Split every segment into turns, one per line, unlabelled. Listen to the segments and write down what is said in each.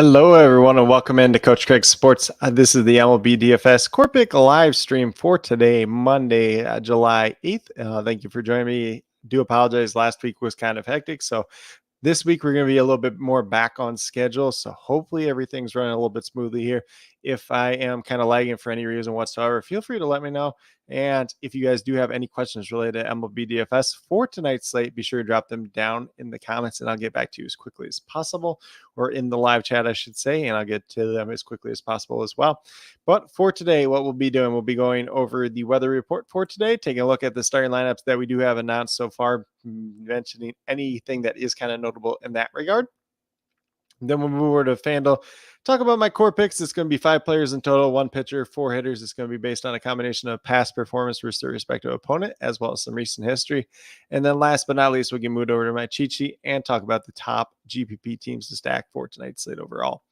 Hello, everyone, and welcome into Coach Craig Sports. This is the MLB DFS Core Pick live stream for today, Monday, July 8th. Thank you for joining me. Do apologize. Last week was kind of hectic, so this week we're going to be a little bit more back on schedule. So hopefully everything's running a little bit smoothly here. If I am kind of lagging for any reason whatsoever, feel free to let me know. And if you guys do have any questions related to MLB DFS for tonight's slate, be sure to drop them down in the comments and I'll get back to you as quickly as possible, or in the live chat, I should say, and I'll get to them as quickly as possible as well. But for today, what we'll be doing, we'll be going over the weather report for today, taking a look at the starting lineups that we do have announced so far, mentioning anything that is kind of notable in that regard. Then we'll move over to FanDuel, talk about my core picks. It's going to be 5 players in total, 1 pitcher, 4 hitters. It's going to be based on a combination of past performance versus their respective opponent, as well as some recent history. And then last but not least, we can move over to my cheat sheet and talk about the top GPP teams to stack for tonight's slate overall.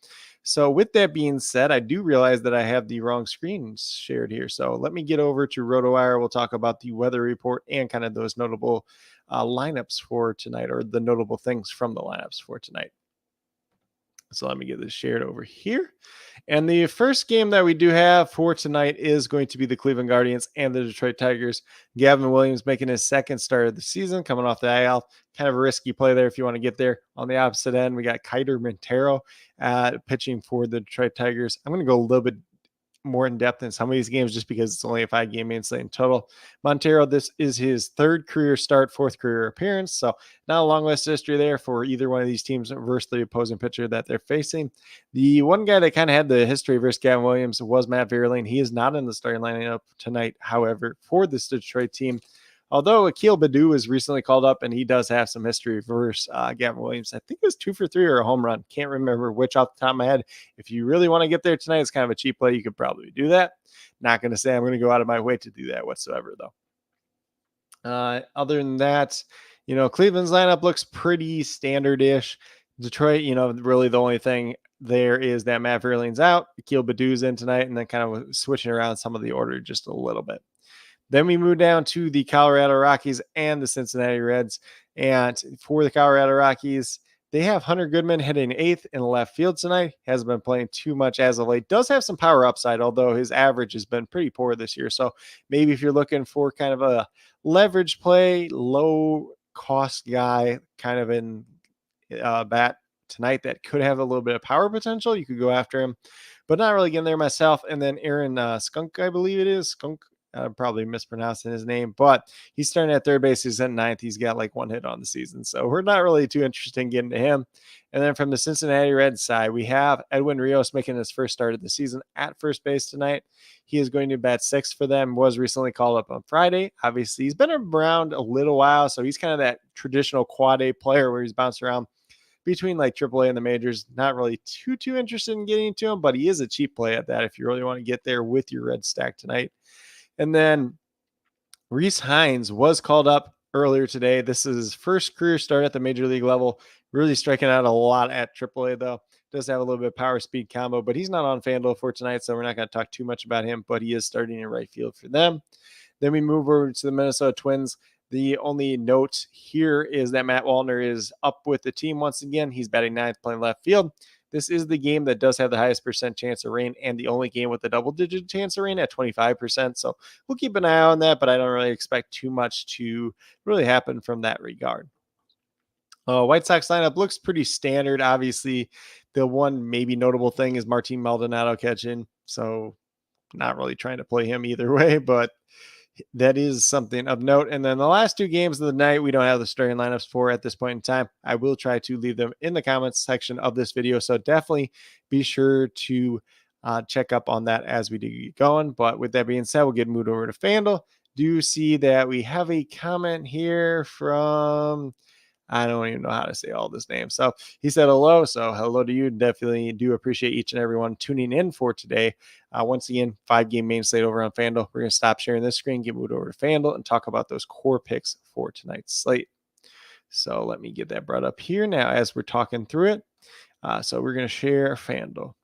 So with that being said, I do realize that I have the wrong screen shared here. So let me get over to RotoWire. We'll talk about the weather report and kind of those notable lineups for tonight, or the notable things from the lineups for tonight. So let me get this shared over here. And the first game that we do have for tonight is going to be the Cleveland Guardians and the Detroit Tigers. Gavin Williams making his second start of the season, coming off the IL. Kind of a risky play there if you want to get there. On the opposite end, we got Kiter Montero pitching for the Detroit Tigers. I'm going to go a little bit more in depth in some of these games just because it's only a 5-game main slate in total. Montero, this is his 3rd career start, 4th career appearance. So not a long list of history there for either one of these teams versus the opposing pitcher that they're facing. The one guy that kind of had the history versus Gavin Williams was Matt Vierling. He is not in the starting lineup tonight, however, for this Detroit team. Although Akil Baddoo was recently called up, and he does have some history versus Gavin Williams. I think it was 2 for 3 or a home run. Can't remember which off the top of my head. If you really want to get there tonight, it's kind of a cheap play. You could probably do that. Not going to say I'm going to go out of my way to do that whatsoever, though. Other than that, Cleveland's lineup looks pretty standard-ish. Detroit, really the only thing there is that Matt Vierling's out. Akil Baddoo's in tonight, and then kind of switching around some of the order just a little bit. Then we move down to the Colorado Rockies and the Cincinnati Reds. And for the Colorado Rockies, they have Hunter Goodman hitting 8th in the left field tonight. Hasn't been playing too much as of late. Does have some power upside, although his average has been pretty poor this year. So maybe if you're looking for kind of a leverage play, low cost guy kind of in bat tonight that could have a little bit of power potential, you could go after him. But not really getting there myself. And then Aaron Skunk, I believe it is. Skunk. I'm probably mispronouncing his name, but he's starting at 3rd base. He's at 9th. He's got like 1 hit on the season. So we're not really too interested in getting to him. And then from the Cincinnati Reds side, we have Edwin Rios making his first start of the season at first base tonight. He is going to bat 6th for them, was recently called up on Friday. Obviously, he's been around a little while, so he's kind of that traditional quad A player where he's bounced around between like AAA and the majors. Not really too interested in getting to him, but he is a cheap play at that if you really want to get there with your Red stack tonight. And then Rhys Hines was called up earlier today. This is his first career start at the major league level. Really striking out a lot at AAA, though. Does have a little bit of power speed combo, but he's not on FanDuel for tonight, so we're not going to talk too much about him, but he is starting in right field for them. Then we move over to the Minnesota Twins. The only note here is that Matt Wallner is up with the team once again. He's batting 9th, playing left field. This is the game that does have the highest % chance of rain and the only game with a double-digit chance of rain at 25%. So we'll keep an eye on that, but I don't really expect too much to really happen from that regard. White Sox lineup looks pretty standard. Obviously, the one maybe notable thing is Martin Maldonado catching. So not really trying to play him either way, but that is something of note. And then the last 2 games of the night, we don't have the starting lineups for at this point in time. I will try to leave them in the comments section of this video. So definitely be sure to check up on that as we do get going. But with that being said, we'll get moved over to FanDuel. Do see that we have a comment here from, I don't even know how to say all this name. So he said hello. So hello to you. Definitely do appreciate each and everyone tuning in for today. Once again, 5-game main slate over on FanDuel. We're going to stop sharing this screen, get moved over to FanDuel, and talk about those core picks for tonight's slate. So let me get that brought up here now as we're talking through it. So we're going to share FanDuel.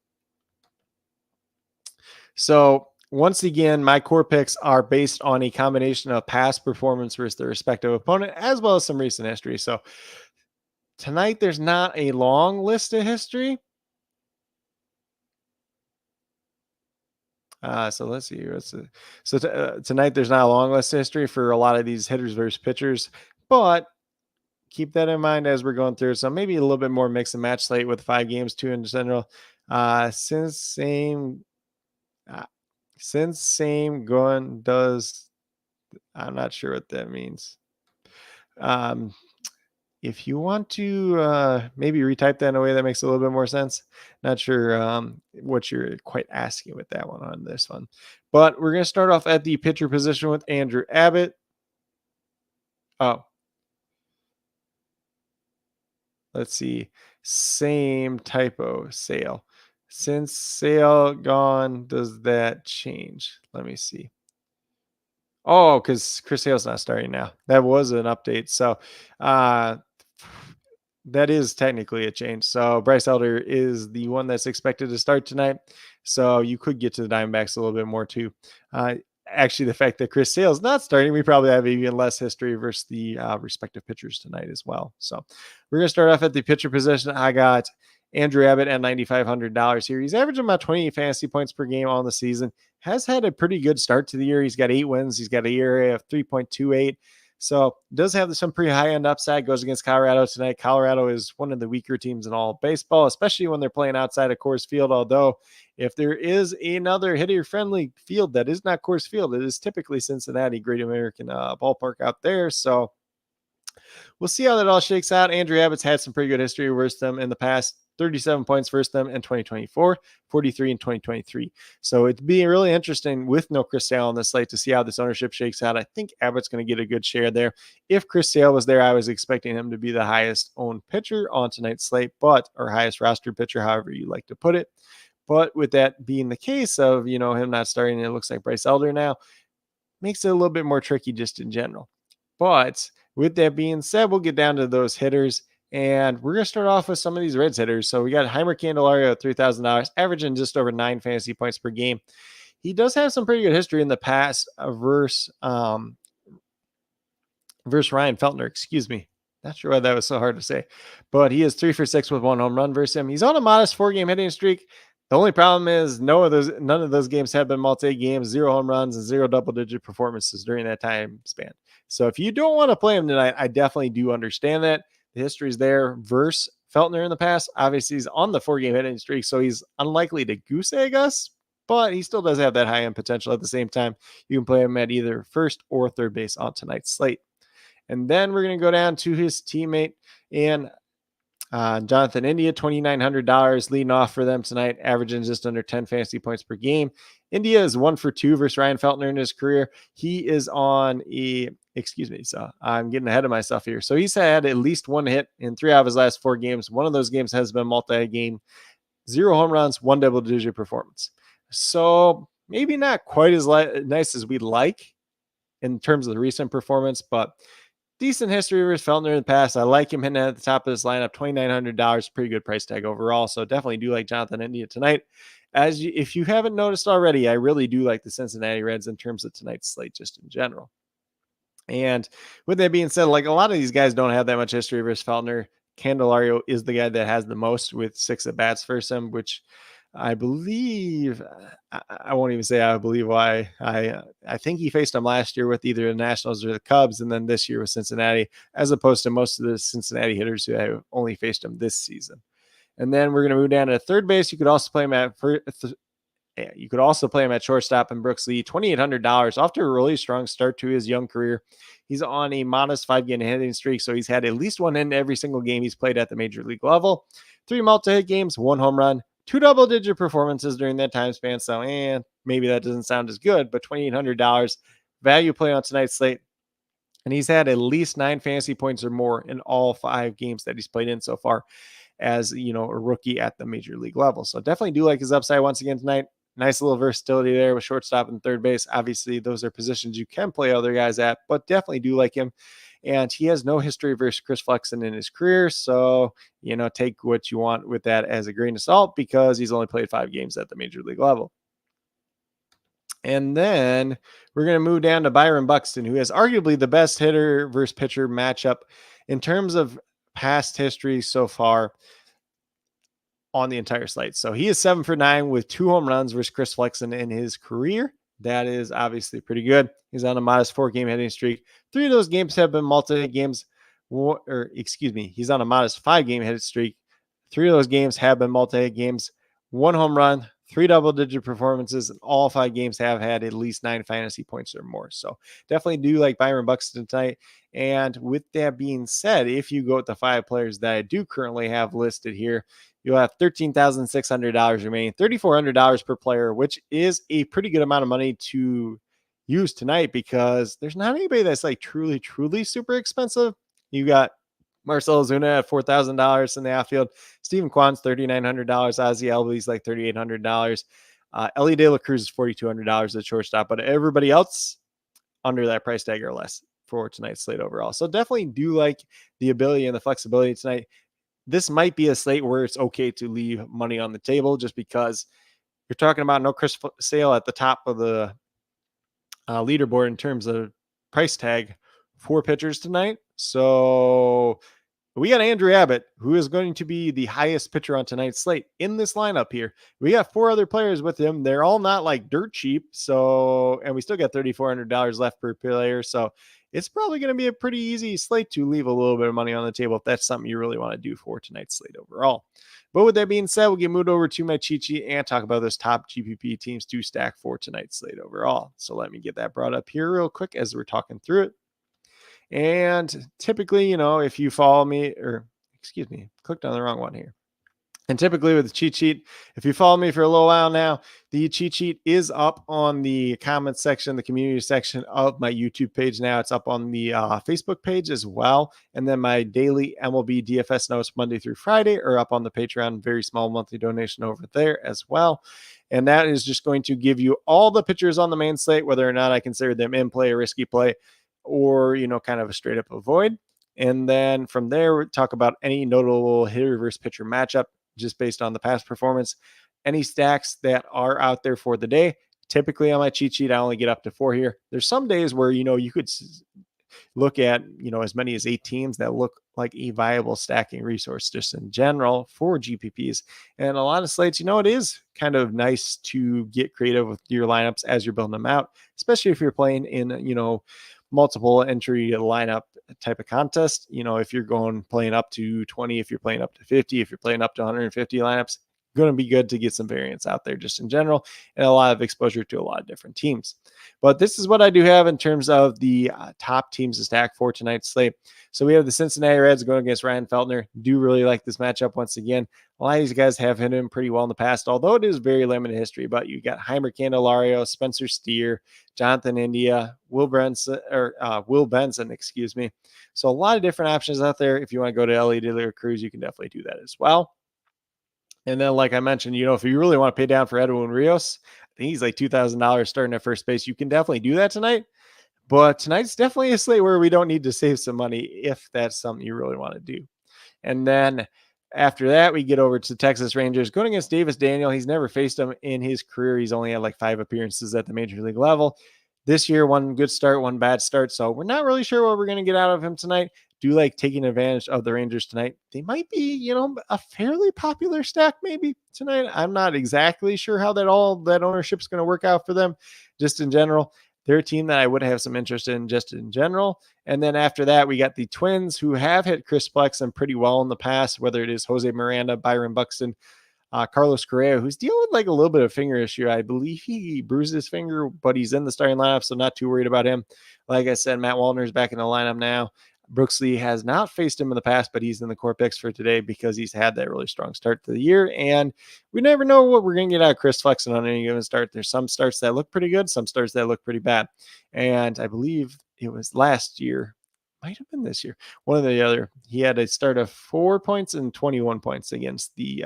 So once again, my core picks are based on a combination of past performance versus their respective opponent, as well as some recent history. So tonight, there's not a long list of history, So let's see. Tonight there's not a long list of history for a lot of these hitters versus pitchers, but keep that in mind as we're going through. So maybe a little bit more mix and match slate with 5 games, 2 in general. Uh, since same, uh, since same going does. I'm not sure what that means. Um, if you want to maybe retype that in a way that makes a little bit more sense, not sure what you're quite asking with that one on this one. But we're going to start off at the pitcher position with Andrew Abbott. Oh, let's see. Same typo, Sale. Since Sale gone, does that change? Let me see. Oh, because Chris Sale's not starting now. That was an update. So uh that is technically a change. So Bryce Elder is the one that's expected to start tonight. So you could get to the Diamondbacks a little bit more too. Uh, Actually, the fact that Chris Sale's not starting, we probably have even less history versus the respective pitchers tonight as well. So we're going to start off at the pitcher position. I got Andrew Abbott at $9,500 here. He's averaging about 28 fantasy points per game on the season. Has had a pretty good start to the year. He's got 8 wins. He's got a ERA of 3.28. So does have some pretty high end upside. Goes against Colorado tonight. Colorado is one of the weaker teams in all of baseball, especially when they're playing outside of Coors Field. Although if there is another hitter friendly field that is not Coors Field, it is typically Cincinnati Great American Ballpark out there. So we'll see how that all shakes out. Andrew Abbott's had some pretty good history versus them in the past. 37 points versus them in 2024, 43 in 2023. So it'd be really interesting with no Chris Sale on the slate to see how this ownership shakes out. I think Abbott's going to get a good share there. If Chris Sale was there, I was expecting him to be the highest owned pitcher on tonight's slate, or highest rostered pitcher, however you like to put it. But with that being the case of, him not starting, it looks like Bryce Elder now, makes it a little bit more tricky just in general. But with that being said, we'll get down to those hitters. And we're going to start off with some of these Reds hitters. So we got Heimer Candelario at $3,000, averaging just over 9 fantasy points per game. He does have some pretty good history in the past versus Ryan Feltner, excuse me. Not sure why that was so hard to say. But he is 3 for 6 with 1 home run versus him. He's on a modest 4-game hitting streak. The only problem is none of those games have been multi-games, 0 home runs and 0 double-digit performances during that time span. So if you don't want to play him tonight, I definitely do understand that. The history is there versus Feltner in the past. Obviously, he's on the 4-game hitting streak, so he's unlikely to goose egg us, but he still does have that high-end potential at the same time. You can play him at either first or third base on tonight's slate. And then we're going to go down to his teammate and Jonathan India, $2,900 leading off for them tonight, averaging just under 10 fantasy points per game. India is 1 for 2 versus Ryan Feltner in his career. He is on so I'm getting ahead of myself here. So he's had at least 1 hit in 3 out of his last 4 games. One of those games has been multi-game, 0 home runs, 1 double-digit performance. So maybe not quite as nice as we'd like in terms of the recent performance, but decent history versus Feltner in the past. I like him hitting at the top of this lineup. $2,900, pretty good price tag overall. So definitely do like Jonathan India tonight. If you haven't noticed already, I really do like the Cincinnati Reds in terms of tonight's slate, just in general. And with that being said, like a lot of these guys don't have that much history versus Feltner. Candelario is the guy that has the most with 6 at bats versus him, which I believe, I won't even say I believe why. I think he faced them last year with either the Nationals or the Cubs, and then this year with Cincinnati, as opposed to most of the Cincinnati hitters who have only faced him this season. And then we're going to move down to third base. You could also play him at shortstop in Brooks Lee, $2,800 off to a really strong start to his young career. He's on a modest 5-game hitting streak, so he's had at least 1 in every single game he's played at the major league level. 3 multi-hit games, 1 home run, 2 double-digit performances during that time span. So, maybe that doesn't sound as good, but $2,800 value play on tonight's slate. And he's had at least 9 fantasy points or more in all 5 games that he's played in so far as, a rookie at the major league level. So definitely do like his upside once again tonight. Nice little versatility there with shortstop and third base. Obviously, those are positions you can play other guys at, but definitely do like him. And he has no history versus Chris Flexen in his career. So, take what you want with that as a grain of salt because he's only played 5 games at the major league level. And then we're going to move down to Byron Buxton, who has arguably the best hitter versus pitcher matchup in terms of past history so far. on the entire slate. So he is 7 for 9 with 2 home runs versus Chris Flexen in his career. That is obviously pretty good. He's on a modest 4-game hitting streak. 3 of those games have been multi-games, he's on a modest 5-game hitting streak. 3 of those games have been multi-games. 1 home run, 3 double-digit performances, and all 5 games have had at least 9 fantasy points or more. So definitely do like Byron Buxton tonight. And with that being said, if you go with the 5 players that I do currently have listed here, you'll have $13,600 remaining, $3,400 per player, which is a pretty good amount of money to use tonight because there's not anybody that's like truly, truly super expensive. You got Marcell Ozuna at $4,000 in the outfield. Steven Kwan's $3,900. Ozzie Albies like $3,800. Ellie De La Cruz is $4,200 at shortstop, but everybody else under that price tag or less for tonight's slate overall. So definitely do like the ability and the flexibility tonight. This might be a slate where it's okay to leave money on the table just because you're talking about no Chris Sale at the top of the leaderboard in terms of price tag for pitchers tonight. So we got Andrew Abbott, who is going to be the highest pitcher on tonight's slate in this lineup here. We got 4 other players with him. They're all not like dirt cheap. So, and we still got $3,400 left per player. So it's probably going to be a pretty easy slate to leave a little bit of money on the table if that's something you really want to do for tonight's slate overall. But with that being said, we'll get moved over to my cheat sheet and talk about those top GPP teams to stack for tonight's slate overall. So let me get that brought up here real quick as we're talking through it. And typically, if you follow me, clicked on the wrong one here. And typically with the cheat sheet, if you follow me for a little while now, the cheat sheet is up on the comments section, the community section of my YouTube page now. It's up on the Facebook page as well. And then my daily MLB DFS notes Monday through Friday are up on the Patreon, very small monthly donation over there as well. And that is just going to give you all the pitchers on the main slate, whether or not I consider them in play or risky play, or, kind of a straight up avoid. And then from there, we talk about any notable hitter versus pitcher matchup just based on the past performance, any stacks that are out there for the day. Typically on my cheat sheet, I only get up to 4 here. There's some days where, you could look at, as many as 8 teams that look like a viable stacking resource just in general for GPPs. And a lot of slates, it is kind of nice to get creative with your lineups as you're building them out, especially if you're playing in, multiple entry lineup type of contest. If you're playing up to 20, if you're playing up to 50, if you're playing up to 150 lineups, going to be good to get some variance out there just in general and a lot of exposure to a lot of different teams. But this is what I do have in terms of the top teams to stack for tonight's slate. So we have the Cincinnati Reds going against Ryan Feltner. Do really like this matchup once again. A lot of these guys have hit him pretty well in the past, although it is very limited history. But you got Heimer Candelario, Spencer Steer, Jonathan India, Will Benson. So a lot of different options out there. If you want to go to Ellie De La Cruz, you can definitely do that as well. And then, like I mentioned, if you really want to pay down for Edwin Rios, I think he's like $2,000 starting at first base. You can definitely do that tonight. But tonight's definitely a slate where we don't need to save some money if that's something you really want to do. And then after that, we get over to Texas Rangers going against Davis Daniel. He's never faced him in his career. He's only had like 5 appearances at the major league level. This year, 1 good start, 1 bad start. So we're not really sure what we're going to get out of him tonight. Do like taking advantage of the Rangers tonight. They might be, a fairly popular stack maybe tonight. I'm not exactly sure how that ownership is going to work out for them just in general. They're a team that I would have some interest in just in general. And then after that, we got the Twins who have hit Chris Flexen pretty well in the past, whether it is Jose Miranda, Byron Buxton, Carlos Correa, who's dealing with like a little bit of finger issue. I believe he bruised his finger, but he's in the starting lineup, so not too worried about him. Like I said, Matt Wallner's back in the lineup now. Brooks Lee has not faced him in the past, but he's in the core picks for today because he's had that really strong start to the year. And we never know what we're going to get out of Chris Flexen on any given start. There's some starts that look pretty good, some starts that look pretty bad. And I believe it was last year, might have been this year, one or the other. He had a start of 4 points and 21 points against the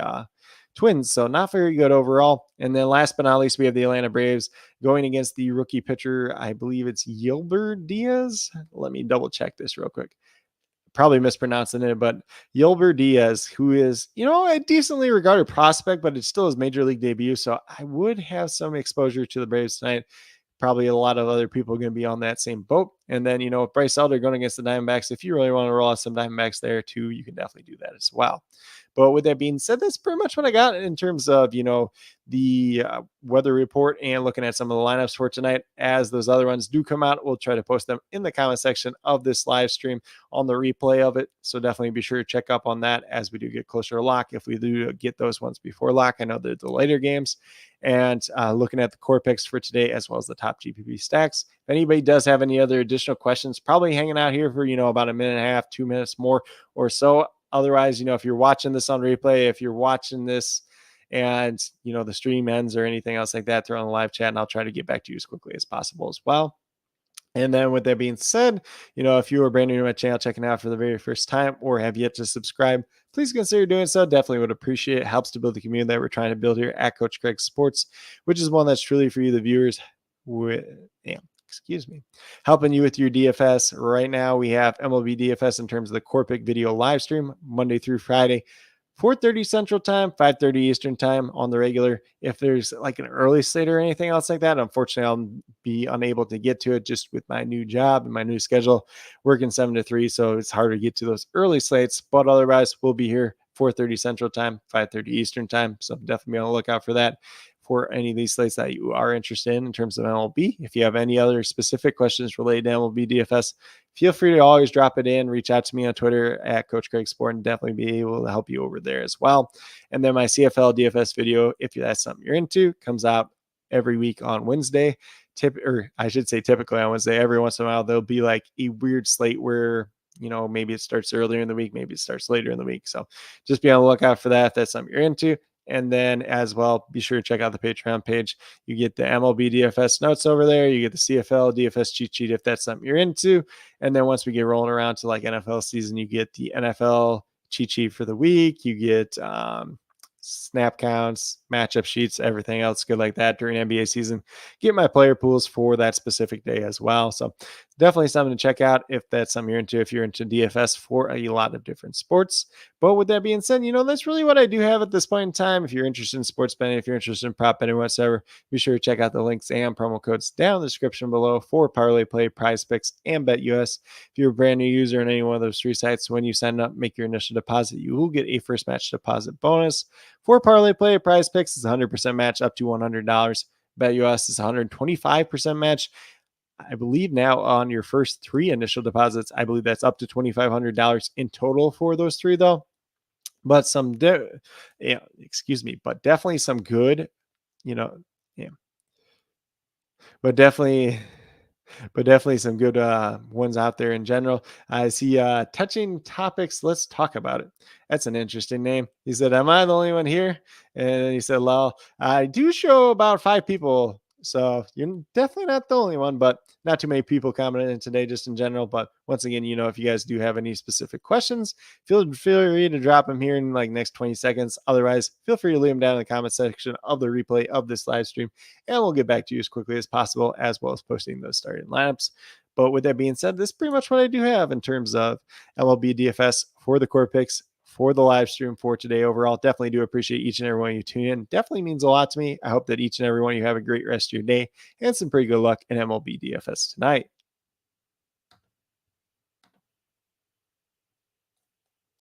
Twins, so not very good overall. And then last but not least, we have the Atlanta Braves going against the rookie pitcher. I believe it's Yelber Diaz. Let me double check this real quick. Probably mispronouncing it, but Yelber Diaz, who is, a decently regarded prospect, but it's still his major league debut. So I would have some exposure to the Braves tonight. Probably a lot of other people are going to be on that same boat. And then, with Bryce Elder going against the Diamondbacks, if you really want to roll out some Diamondbacks there too, you can definitely do that as well. But with that being said, that's pretty much what I got in terms of, the weather report and looking at some of the lineups for tonight. As those other ones do come out, we'll try to post them in the comment section of this live stream on the replay of it. So definitely be sure to check up on that as we do get closer to lock. If we do get those ones before lock, I know they're the later games. And looking at the core picks for today, as well as the top GPP stacks. If anybody does have any other additional questions, probably hanging out here for, about a minute and a half, 2 minutes more or so. Otherwise, if you're watching this on replay, if you're watching this and, the stream ends or anything else like that, throw on the live chat and I'll try to get back to you as quickly as possible as well. And then with that being said, if you are brand new to my channel, checking out for the very first time or have yet to subscribe, please consider doing so. Definitely would appreciate it. Helps to build the community that we're trying to build here at Coach Craig Sports, which is one that's truly for you, the viewers. Helping you with your DFS. Right now, we have MLB DFS in terms of the core pick video live stream Monday through Friday, 4:30 Central Time, 5:30 Eastern Time on the regular. If there's like an early slate or anything else like that, unfortunately, I'll be unable to get to it just with my new job and my new schedule, working 7 to 3. So it's hard to get to those early slates. But otherwise, we'll be here 4:30 Central Time, 5:30 Eastern Time. So definitely be on the lookout for that. For any of these slates that you are interested in terms of MLB. If you have any other specific questions related to MLB DFS, feel free to always drop it in. Reach out to me on Twitter at Coach Craig Sport and definitely be able to help you over there as well. And then my CFL DFS video, if that's something you're into, comes out every week on Wednesday. Typically on Wednesday. Every once in a while, there'll be like a weird slate where maybe it starts earlier in the week, maybe it starts later in the week. So just be on the lookout for that if that's something you're into. And then as well, be sure to check out the Patreon page. You get the MLB DFS notes over there. You get the CFL DFS cheat sheet if that's something you're into. And then once we get rolling around to like NFL season, you get the NFL cheat sheet for the week. You get snap counts, matchup sheets, everything else good like that during NBA season. Get my player pools for that specific day as well. So definitely something to check out if that's something you're into, if you're into DFS for a lot of different sports. But with that being said, that's really what I do have at this point in time. If you're interested in sports betting, if you're interested in prop betting, whatsoever, be sure to check out the links and promo codes down in the description below for Parlay Play, Prize Picks, and BetUS. If you're a brand new user on any one of those three sites, when you sign up, make your initial deposit, you will get a first match deposit bonus. For Parlay Play, Prize Picks is 100% match up to $100. BetUS is 125% match. I believe now on your first three initial deposits, I believe that's up to $2,500 in total for those three, though. But but definitely some good, but definitely some good ones out there in general. I see touching topics. Let's talk about it. That's an interesting name. He said, am I the only one here? And he said, lol, I do show about 5 people. So you're definitely not the only one, but not too many people commenting today just in general. But once again, if you guys do have any specific questions, feel free to drop them here in like next 20 seconds. Otherwise, feel free to leave them down in the comment section of the replay of this live stream, and we'll get back to you as quickly as possible, as well as posting those starting lineups. But with that being said, this is pretty much what I do have in terms of MLB DFS for the core picks for the live stream for today. Overall, definitely do appreciate each and every one of you tune in. Definitely means a lot to me. I hope that each and every one of you have a great rest of your day and some pretty good luck in MLB DFS tonight.